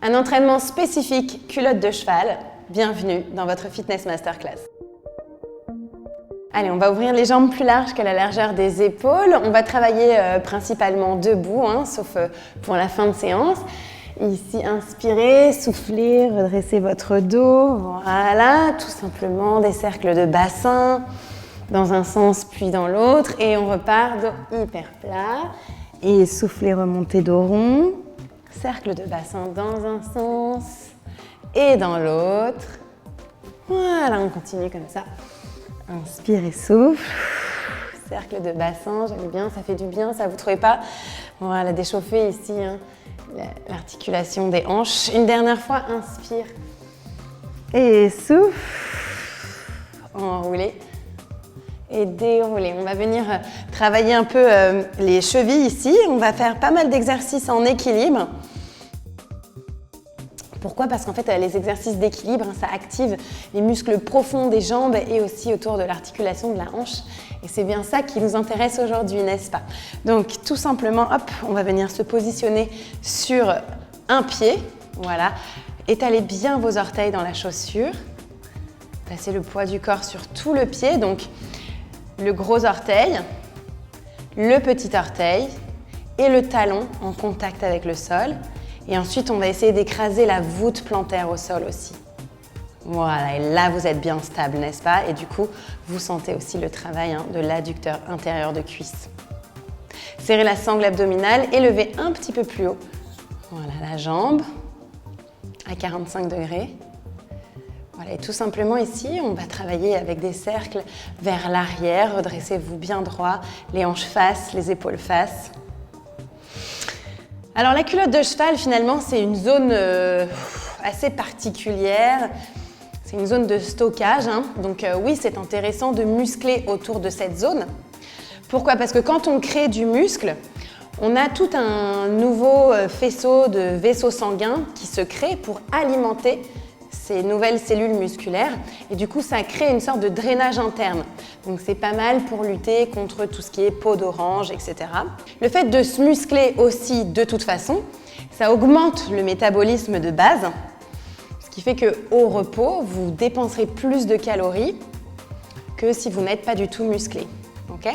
Un entraînement spécifique culotte de cheval. Bienvenue dans votre Fitness Masterclass. Allez, on va ouvrir les jambes plus larges que la largeur des épaules. On va travailler principalement debout, sauf pour la fin de séance. Ici, inspirez, soufflez, redressez votre dos. Voilà, tout simplement des cercles de bassin dans un sens puis dans l'autre. Et on repart dos hyper plat. Et soufflez, remontez dos rond. Cercle de bassin dans un sens et dans l'autre. Voilà, on continue comme ça. Inspire et souffle. Cercle de bassin, j'aime bien, ça fait du bien, ça vous trouvez pas? Voilà, d'échauffer ici l'articulation des hanches. Une dernière fois, inspire et souffle. Enroulez et déroulez. On va venir travailler un peu les chevilles ici. On va faire pas mal d'exercices en équilibre. Pourquoi? Parce qu'en fait, les exercices d'équilibre, ça active les muscles profonds des jambes et aussi autour de l'articulation de la hanche. Et c'est bien ça qui nous intéresse aujourd'hui, n'est-ce pas? Donc, tout simplement, hop, on va venir se positionner sur un pied. Voilà. Étalez bien vos orteils dans la chaussure. Placez le poids du corps sur tout le pied. Donc, le gros orteil, le petit orteil et le talon en contact avec le sol. Et ensuite, on va essayer d'écraser la voûte plantaire au sol aussi. Voilà, et là, vous êtes bien stable, n'est-ce pas? Et du coup, vous sentez aussi le travail de l'adducteur intérieur de cuisse. Serrez la sangle abdominale et levez un petit peu plus haut. Voilà, la jambe à 45 degrés. Voilà, et tout simplement ici, on va travailler avec des cercles vers l'arrière. Redressez-vous bien droit, les hanches face, les épaules face. Alors la culotte de cheval, finalement, c'est une zone assez particulière. C'est une zone de stockage. Donc oui, c'est intéressant de muscler autour de cette zone. Pourquoi? Parce que quand on crée du muscle, on a tout un nouveau faisceau de vaisseaux sanguins qui se crée pour alimenter ces nouvelles cellules musculaires. Et du coup, ça crée une sorte de drainage interne. Donc c'est pas mal pour lutter contre tout ce qui est peau d'orange, etc. Le fait de se muscler aussi de toute façon, ça augmente le métabolisme de base, ce qui fait qu'au repos, vous dépenserez plus de calories que si vous n'êtes pas du tout musclé. Okay?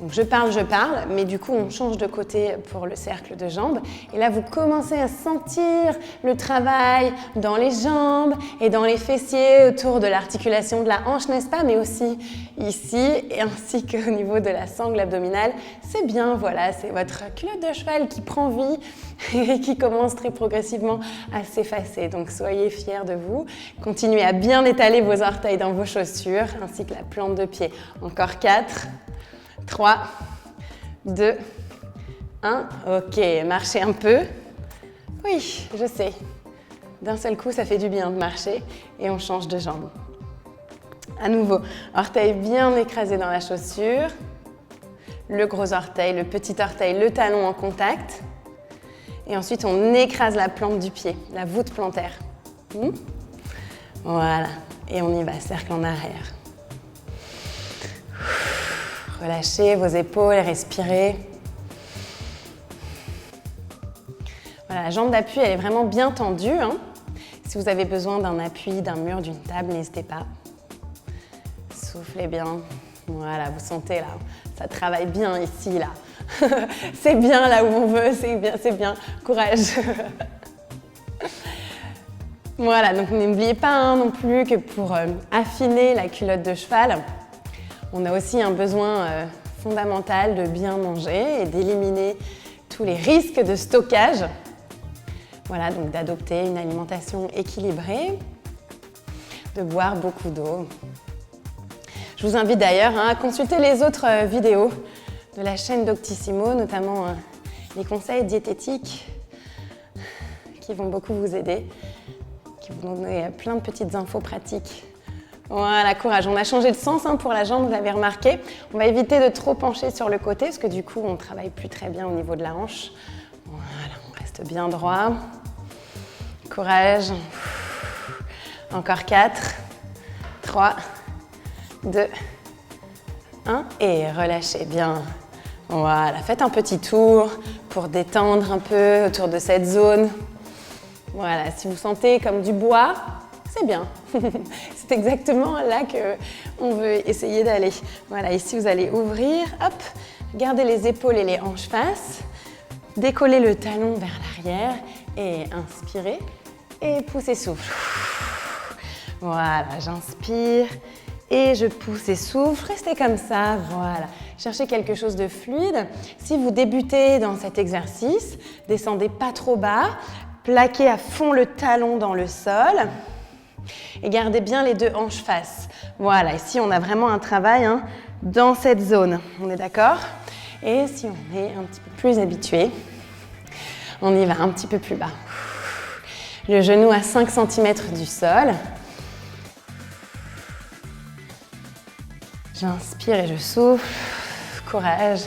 Donc je parle, mais du coup on change de côté pour le cercle de jambes. Et là vous commencez à sentir le travail dans les jambes et dans les fessiers, autour de l'articulation de la hanche, n'est-ce pas? Mais aussi ici, et ainsi qu'au niveau de la sangle abdominale. C'est bien, voilà, c'est votre culotte de cheval qui prend vie et qui commence très progressivement à s'effacer. Donc soyez fiers de vous. Continuez à bien étaler vos orteils dans vos chaussures, ainsi que la plante de pied. Encore 4. 3, 2, 1. Ok, marchez un peu. Oui, je sais. D'un seul coup, ça fait du bien de marcher et on change de jambe. À nouveau, orteil bien écrasé dans la chaussure. Le gros orteil, le petit orteil, le talon en contact. Et ensuite, on écrase la plante du pied, la voûte plantaire. Voilà. Et on y va, cercle en arrière. Relâchez vos épaules et respirez. Voilà, la jambe d'appui, elle est vraiment bien tendue. Si vous avez besoin d'un appui, d'un mur, d'une table, n'hésitez pas. Soufflez bien. Voilà, vous sentez là, ça travaille bien ici, là. C'est bien là où on veut, c'est bien. Courage. Voilà, donc n'oubliez pas non plus que pour affiner la culotte de cheval, on a aussi un besoin fondamental de bien manger et d'éliminer tous les risques de stockage. Voilà, donc d'adopter une alimentation équilibrée, de boire beaucoup d'eau. Je vous invite d'ailleurs à consulter les autres vidéos de la chaîne Doctissimo, notamment les conseils diététiques qui vont beaucoup vous aider, qui vont vous donner plein de petites infos pratiques. Voilà, courage. On a changé de sens pour la jambe, vous avez remarqué. On va éviter de trop pencher sur le côté parce que du coup, on ne travaille plus très bien au niveau de la hanche. Voilà, on reste bien droit. Courage. Encore 4, 3, 2, 1. Et relâchez bien. Voilà, faites un petit tour pour détendre un peu autour de cette zone. Voilà, si vous sentez comme du bois, c'est bien. C'est exactement là qu'on veut essayer d'aller. Voilà, ici vous allez ouvrir, hop, gardez les épaules et les hanches face, décollez le talon vers l'arrière et inspirez et poussez souffle. Voilà, j'inspire et je pousse et souffle. Restez comme ça, voilà. Cherchez quelque chose de fluide. Si vous débutez dans cet exercice, descendez pas trop bas, plaquez à fond le talon dans le sol et gardez bien les deux hanches face. Voilà, ici on a vraiment un travail dans cette zone. On est d'accord? Et si on est un petit peu plus habitué, on y va un petit peu plus bas. Le genou à 5 cm du sol. J'inspire et je souffle. Courage.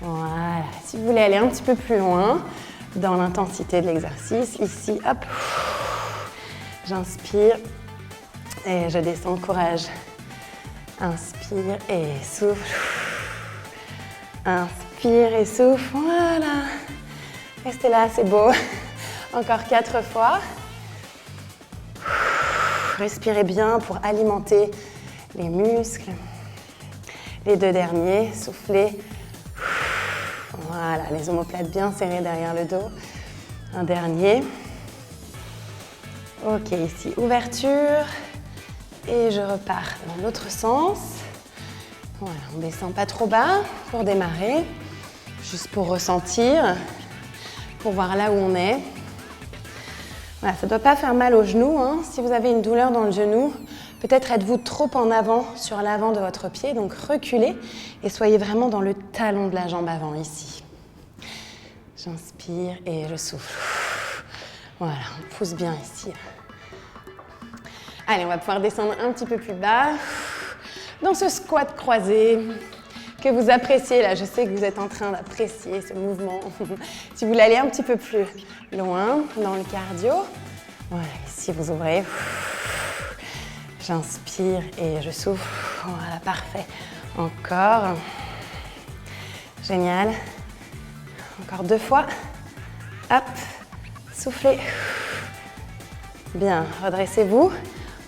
Voilà. Si vous voulez aller un petit peu plus loin dans l'intensité de l'exercice, ici, hop. J'inspire et je descends. Courage. Inspire et souffle. Inspire et souffle. Voilà. Restez là, c'est beau. Encore 4 fois. Respirez bien pour alimenter les muscles. Les 2 derniers, soufflez. Voilà, les omoplates bien serrées derrière le dos. Un dernier. Ok, ici, ouverture. Et je repars dans l'autre sens. Voilà, on ne descend pas trop bas pour démarrer. Juste pour ressentir, pour voir là où on est. Voilà, ça ne doit pas faire mal au genou. Si vous avez une douleur dans le genou, peut-être êtes-vous trop en avant sur l'avant de votre pied, donc reculez et soyez vraiment dans le talon de la jambe avant ici. J'inspire et je souffle. Voilà, on pousse bien ici. Allez, on va pouvoir descendre un petit peu plus bas dans ce squat croisé que vous appréciez. Là, je sais que vous êtes en train d'apprécier ce mouvement. Si vous voulez aller un petit peu plus loin dans le cardio, voilà, ici vous ouvrez. J'inspire et je souffle. Voilà, parfait. Encore. Génial. Encore 2 fois. Hop. Soufflez. Bien, redressez-vous.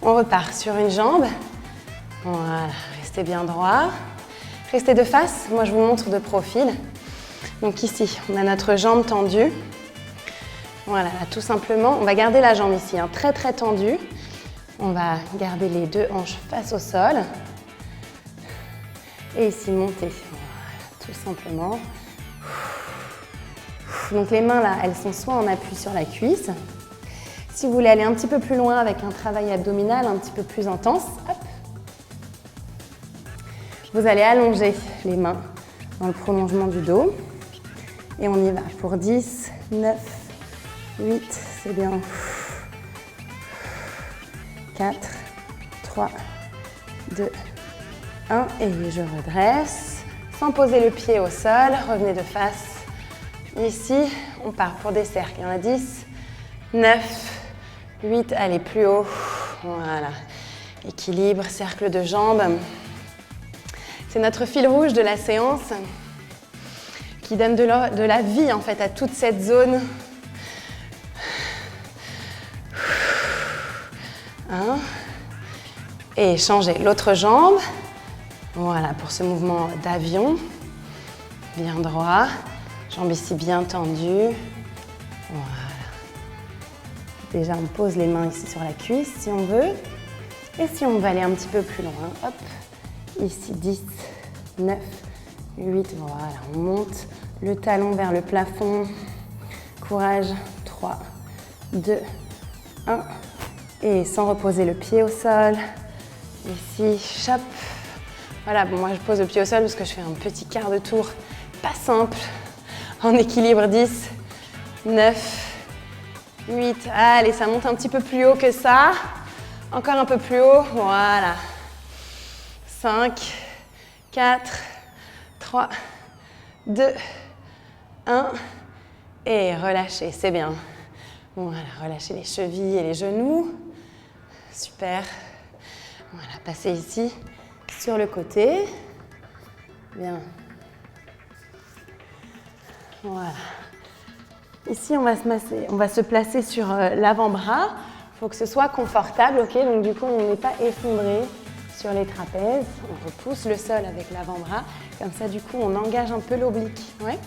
On repart sur une jambe. Voilà, restez bien droit. Restez de face. Moi, je vous montre de profil. Donc ici, on a notre jambe tendue. Voilà, là, tout simplement, on va garder la jambe ici, très très tendue. On va garder les 2 hanches face au sol. Et ici, monter. Voilà, tout simplement. Donc les mains là, elles sont soit en appui sur la cuisse. Si vous voulez aller un petit peu plus loin avec un travail abdominal un petit peu plus intense, hop. Vous allez allonger les mains dans le prolongement du dos. Et on y va pour 10, 9, 8, c'est bien. 4, 3, 2, 1. Et je redresse. Sans poser le pied au sol, revenez de face. Ici, on part pour des cercles. Il y en a 10, 9, 8. Allez, plus haut. Voilà. Équilibre, cercle de jambes. C'est notre fil rouge de la séance qui donne de la vie en fait à toute cette zone. Et changez l'autre jambe. Voilà, pour ce mouvement d'avion. Bien droit. Jambe ici bien tendue. Voilà. Déjà, on pose les mains ici sur la cuisse si on veut. Et si on veut aller un petit peu plus loin, hop. Ici, 10, 9, 8. Voilà, on monte le talon vers le plafond. Courage. 3, 2, 1. Et sans reposer le pied au sol. Ici, chop. Voilà, bon, moi je pose le pied au sol parce que je fais un petit quart de tour. Pas simple. En équilibre, 10, 9, 8. Allez, ça monte un petit peu plus haut que ça. Encore un peu plus haut. Voilà. 5, 4, 3, 2, 1. Et relâchez, c'est bien. Voilà, relâchez les chevilles et les genoux. Super. Voilà, passez ici sur le côté. Bien. Voilà. Ici, on va se placer sur l'avant-bras. Il faut que ce soit confortable, ok? Donc du coup, on n'est pas effondré sur les trapèzes. On repousse le sol avec l'avant-bras. Comme ça, du coup, on engage un peu l'oblique. Ouais.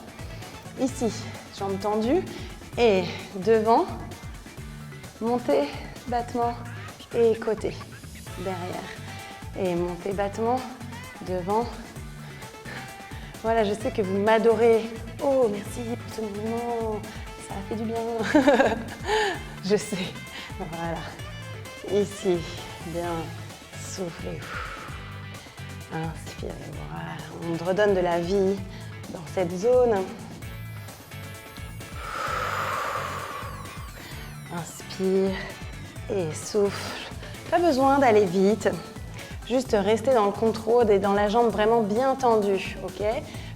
Ici, jambes tendues. Et devant, montée, battement et côté. Derrière. Et montée, battement, devant. Voilà, je sais que vous m'adorez. Oh, merci pour ce mouvement. Ça a fait du bien. Je sais. Voilà. Ici, bien. Soufflez. Inspirez. Voilà. On redonne de la vie dans cette zone. Inspire et souffle. Pas besoin d'aller vite. Juste rester dans le contrôle et dans la jambe vraiment bien tendue. Ok?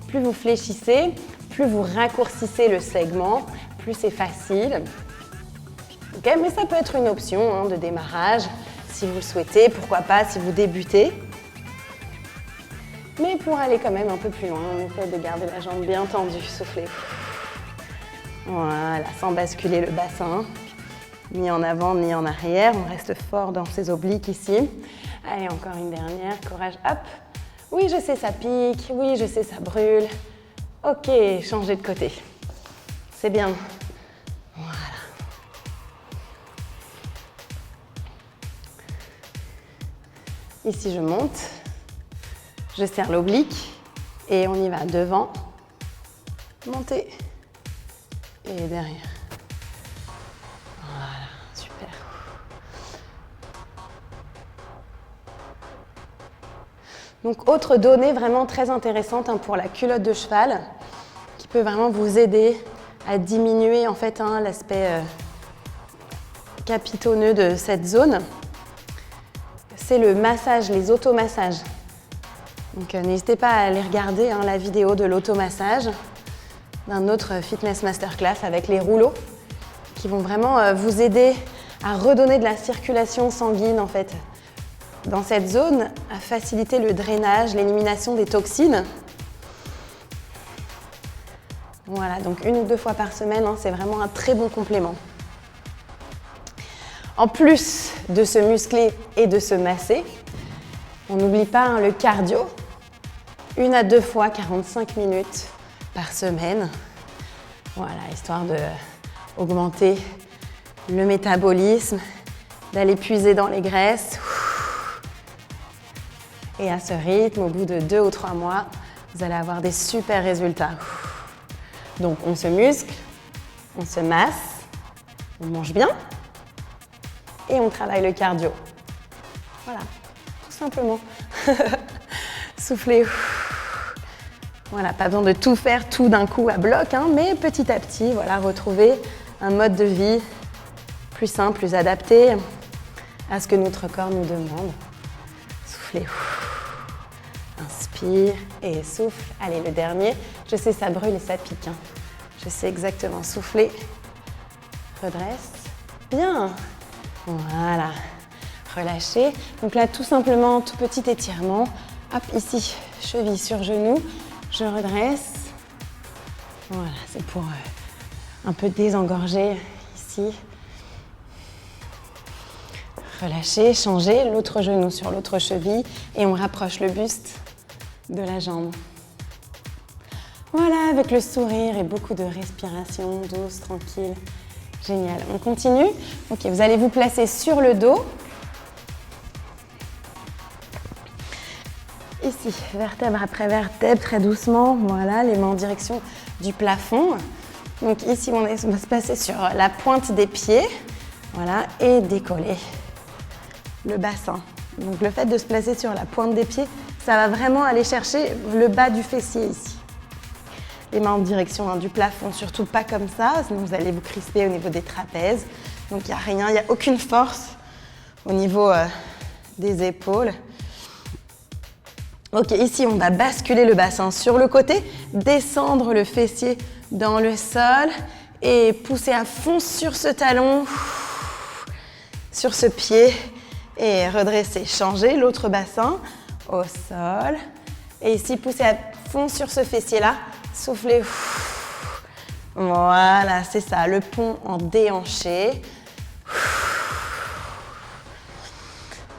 Plus vous fléchissez, plus vous raccourcissez le segment, plus c'est facile. Okay, mais ça peut être une option de démarrage si vous le souhaitez, pourquoi pas si vous débutez. Mais pour aller quand même un peu plus loin, on essaie de garder la jambe bien tendue, soufflez. Voilà, sans basculer le bassin, ni en avant ni en arrière. On reste fort dans ses obliques ici. Allez, encore une dernière, courage, hop. Oui, je sais, ça pique, oui, je sais, ça brûle. Ok, changez de côté. C'est bien. Voilà. Ici, je monte, je serre l'oblique et on y va devant, monter et derrière. Voilà, super. Donc, autre donnée vraiment très intéressante pour la culotte de cheval qui peut vraiment vous aider à diminuer en fait l'aspect capitonneux de cette zone. C'est le massage, les automassages. Donc n'hésitez pas à aller regarder la vidéo de l'automassage d'un autre fitness masterclass avec les rouleaux qui vont vraiment vous aider à redonner de la circulation sanguine en fait dans cette zone, à faciliter le drainage, l'élimination des toxines. Voilà, donc 1 ou 2 fois par semaine, c'est vraiment un très bon complément. En plus de se muscler et de se masser, on n'oublie pas le cardio, 1 à 2 fois 45 minutes par semaine. Voilà, histoire d'augmenter le métabolisme, d'aller puiser dans les graisses. Et à ce rythme, au bout de 2 ou 3 mois, vous allez avoir des super résultats. Donc on se muscle, on se masse, on mange bien et on travaille le cardio. Voilà, tout simplement. Soufflez. Voilà, pas besoin de tout faire tout d'un coup à bloc, mais petit à petit, voilà, retrouver un mode de vie plus simple, plus adapté à ce que notre corps nous demande. Soufflez. Inspire et souffle. Allez, le dernier. Je sais, ça brûle et ça pique. Je sais exactement. Soufflez. Redresse. Bien. Voilà. Relâchez. Donc là, tout simplement, tout petit étirement. Hop, ici, cheville sur genou. Je redresse. Voilà, c'est pour un peu désengorger ici. Relâchez, changez l'autre genou sur l'autre cheville et on rapproche le buste de la jambe. Voilà, avec le sourire et beaucoup de respiration douce, tranquille. Génial. On continue. Ok, vous allez vous placer sur le dos. Ici, vertèbre après vertèbre, très doucement. Voilà, les mains en direction du plafond. Donc ici, on va se placer sur la pointe des pieds. Voilà, et décoller le bassin. Donc le fait de se placer sur la pointe des pieds, ça va vraiment aller chercher le bas du fessier ici. Les mains en direction du plafond, surtout pas comme ça, sinon vous allez vous crisper au niveau des trapèzes. Donc il n'y a rien, il n'y a aucune force au niveau des épaules. Ok, ici on va basculer le bassin sur le côté, descendre le fessier dans le sol et pousser à fond sur ce talon, sur ce pied. Et redresser, changer l'autre bassin au sol. Et ici, poussez à fond sur ce fessier-là. Soufflez. Voilà, c'est ça, le pont en déhanché.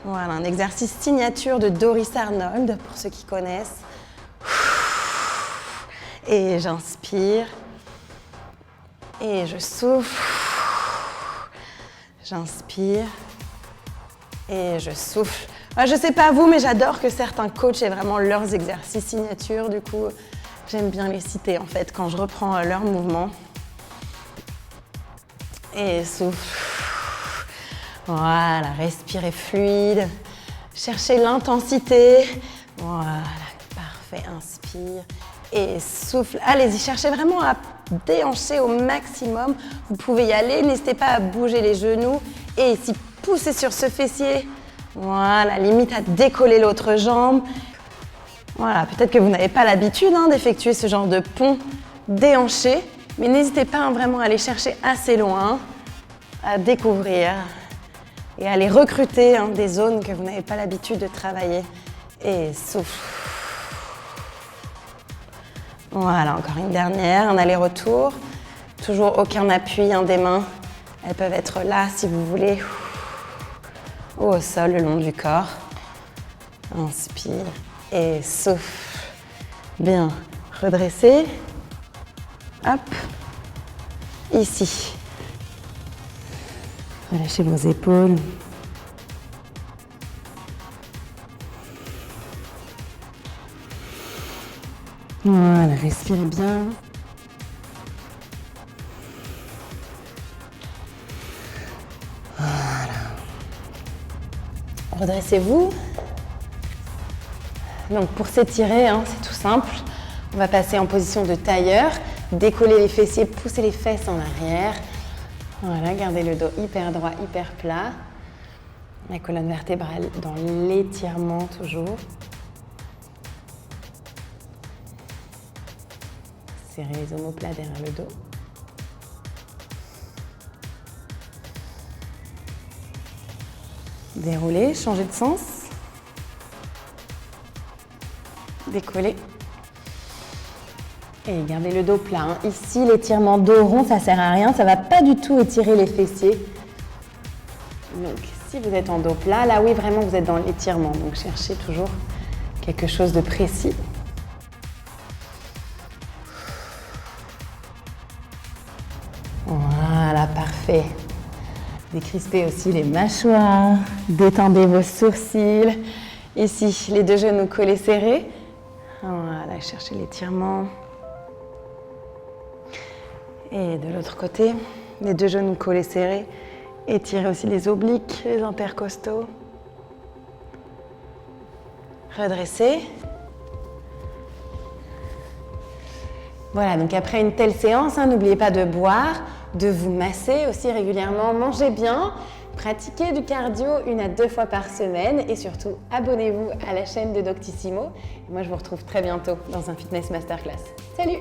Voilà, un exercice signature de Doris Arnold, pour ceux qui connaissent. Et j'inspire. Et je souffle. J'inspire. Et je souffle. Je ne sais pas vous, mais j'adore que certains coachs aient vraiment leurs exercices signature. Du coup, j'aime bien les citer en fait quand je reprends leur mouvement. Et souffle. Voilà, respirez fluide. Cherchez l'intensité. Voilà, parfait. Inspire et souffle. Allez-y, cherchez vraiment à déhancher au maximum. Vous pouvez y aller. N'hésitez pas à bouger les genoux. Et ici, poussez sur ce fessier. Voilà, limite à décoller l'autre jambe. Voilà, peut-être que vous n'avez pas l'habitude d'effectuer ce genre de pont déhanché, mais n'hésitez pas vraiment à aller chercher assez loin, à découvrir et à aller recruter des zones que vous n'avez pas l'habitude de travailler. Et souffle. Voilà, encore une dernière, un aller-retour. Toujours aucun appui des mains. Elles peuvent être là si vous voulez. Ou au sol, le long du corps. Inspire et souffle. Bien, redressez. Hop. Ici. Relâchez vos épaules. Voilà, respirez bien. Redressez-vous. Donc pour s'étirer, c'est tout simple. On va passer en position de tailleur, décoller les fessiers, pousser les fesses en arrière. Voilà, gardez le dos hyper droit, hyper plat. La colonne vertébrale dans l'étirement toujours. Serrez les omoplates derrière le dos. Déroulez, changez de sens. Décollez. Et gardez le dos plat. Ici, l'étirement dos rond, ça ne sert à rien. Ça ne va pas du tout étirer les fessiers. Donc, si vous êtes en dos plat, là, oui, vraiment, vous êtes dans l'étirement. Donc, cherchez toujours quelque chose de précis. Voilà, parfait. Décrispez aussi les mâchoires, détendez vos sourcils. Ici, les deux genoux collés serrés. Voilà, cherchez l'étirement. Et de l'autre côté, les deux genoux collés serrés. Étirez aussi les obliques, les intercostaux. Redressez. Voilà, donc après une telle séance, n'oubliez pas de boire, de vous masser aussi régulièrement, mangez bien, pratiquez du cardio 1 à 2 fois par semaine et surtout abonnez-vous à la chaîne de Doctissimo. Moi je vous retrouve très bientôt dans un Fitness Masterclass. Salut!